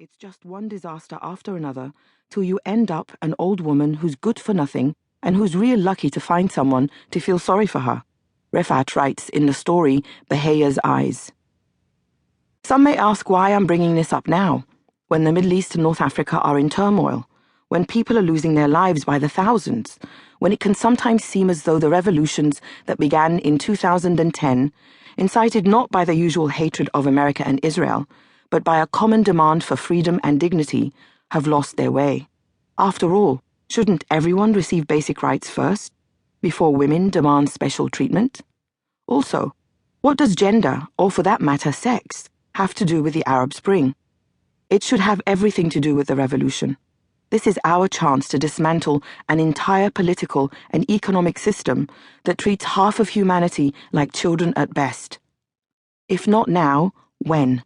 It's just one disaster after another till you end up an old woman who's good for nothing and who's real lucky to find someone to feel sorry for her. Refat writes in the story Bahia's Eyes. Some may ask why I'm bringing this up now, when the Middle East and North Africa are in turmoil, when people are losing their lives by the thousands, when it can sometimes seem as though the revolutions that began in 2010, incited not by the usual hatred of America and Israel, but by a common demand for freedom and dignity, have lost their way. After all, shouldn't everyone receive basic rights first, before women demand special treatment? Also, what does gender, or for that matter sex, have to do with the Arab Spring? It should have everything to do with the revolution. This is our chance to dismantle an entire political and economic system that treats half of humanity like children at best. If not now, when?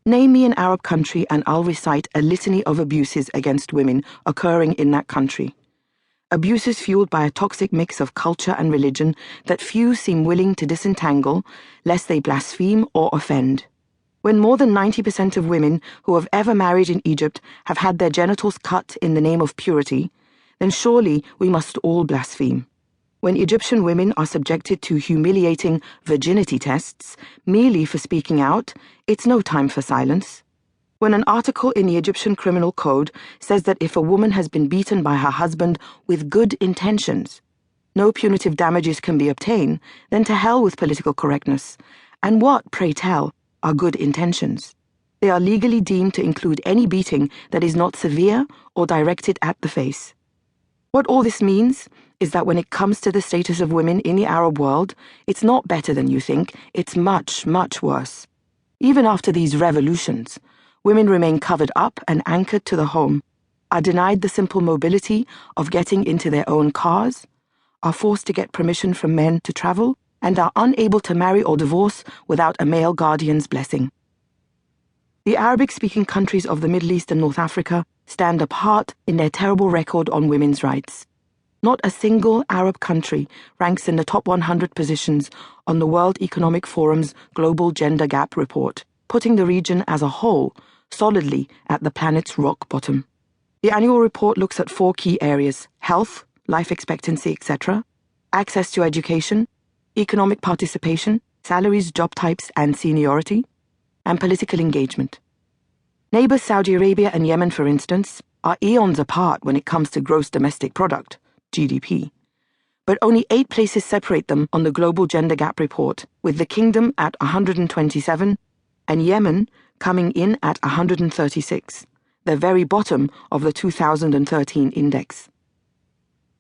Name me an Arab country and I'll recite a litany of abuses against women occurring in that country. Abuses fueled by a toxic mix of culture and religion that few seem willing to disentangle, lest they blaspheme or offend. When more than 90% of women who have ever married in Egypt have had their genitals cut in the name of purity, then surely we must all blaspheme. When Egyptian women are subjected to humiliating virginity tests merely for speaking out, it's no time for silence. When an article in the Egyptian Criminal Code says that if a woman has been beaten by her husband with good intentions, no punitive damages can be obtained, then to hell with political correctness. And what, pray tell, are good intentions? They are legally deemed to include any beating that is not severe or directed at the face. What all this means is that when it comes to the status of women in the Arab world, it's not better than you think, it's much, much worse. Even after these revolutions, women remain covered up and anchored to the home, are denied the simple mobility of getting into their own cars, are forced to get permission from men to travel, and are unable to marry or divorce without a male guardian's blessing. The Arabic-speaking countries of the Middle East and North Africa stand apart in their terrible record on women's rights. Not a single Arab country ranks in the top 100 positions on the World Economic Forum's Global Gender Gap Report, putting the region as a whole solidly at the planet's rock bottom. The annual report looks at 4 key areas: health, life expectancy, etc., access to education, economic participation, salaries, job types, and seniority, and political engagement. Neighbors Saudi Arabia and Yemen, for instance, are eons apart when it comes to gross domestic product, GDP. But only 8 places separate them on the Global Gender Gap Report, with the Kingdom at 127 and Yemen coming in at 136, the very bottom of the 2013 index.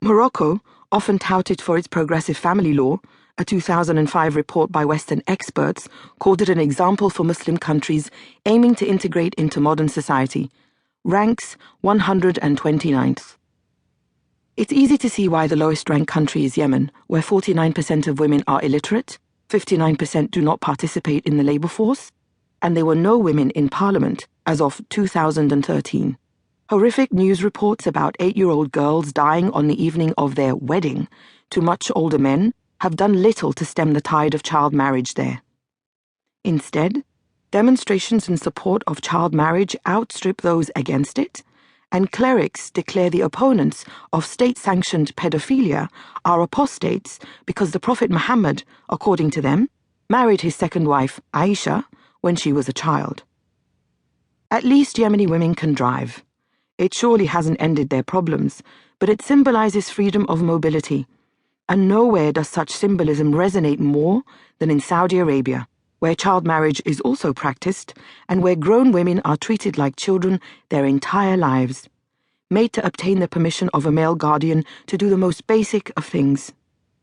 Morocco, often touted for its progressive family law, a 2005 report by Western experts called it an example for Muslim countries aiming to integrate into modern society, ranks 129th. It's easy to see why the lowest-ranked country is Yemen, where 49% of women are illiterate, 59% do not participate in the labor force, and there were no women in parliament as of 2013. Horrific news reports about 8-year-old girls dying on the evening of their wedding to much older men have done little to stem the tide of child marriage there. Instead, demonstrations in support of child marriage outstrip those against it, and clerics declare the opponents of state-sanctioned pedophilia are apostates because the Prophet Muhammad, according to them, married his second wife, Aisha, when she was a child. At least Yemeni women can drive. It surely hasn't ended their problems, but it symbolizes freedom of mobility, and nowhere does such symbolism resonate more than in Saudi Arabia, where child marriage is also practiced and where grown women are treated like children their entire lives, made to obtain the permission of a male guardian to do the most basic of things.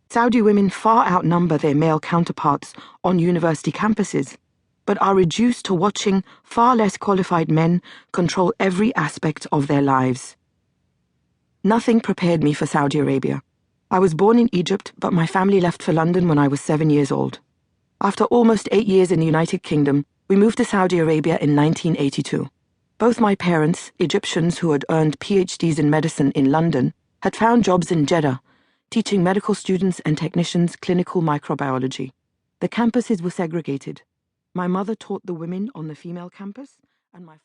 Saudi women far outnumber their male counterparts on university campuses, but are reduced to watching far less qualified men control every aspect of their lives. Nothing prepared me for Saudi Arabia. I was born in Egypt, but my family left for London when I was 7 years old. After almost 8 years in the United Kingdom, we moved to Saudi Arabia in 1982. Both my parents, Egyptians who had earned PhDs in medicine in London, had found jobs in Jeddah, teaching medical students and technicians clinical microbiology. The campuses were segregated. My mother taught the women on the female campus, and my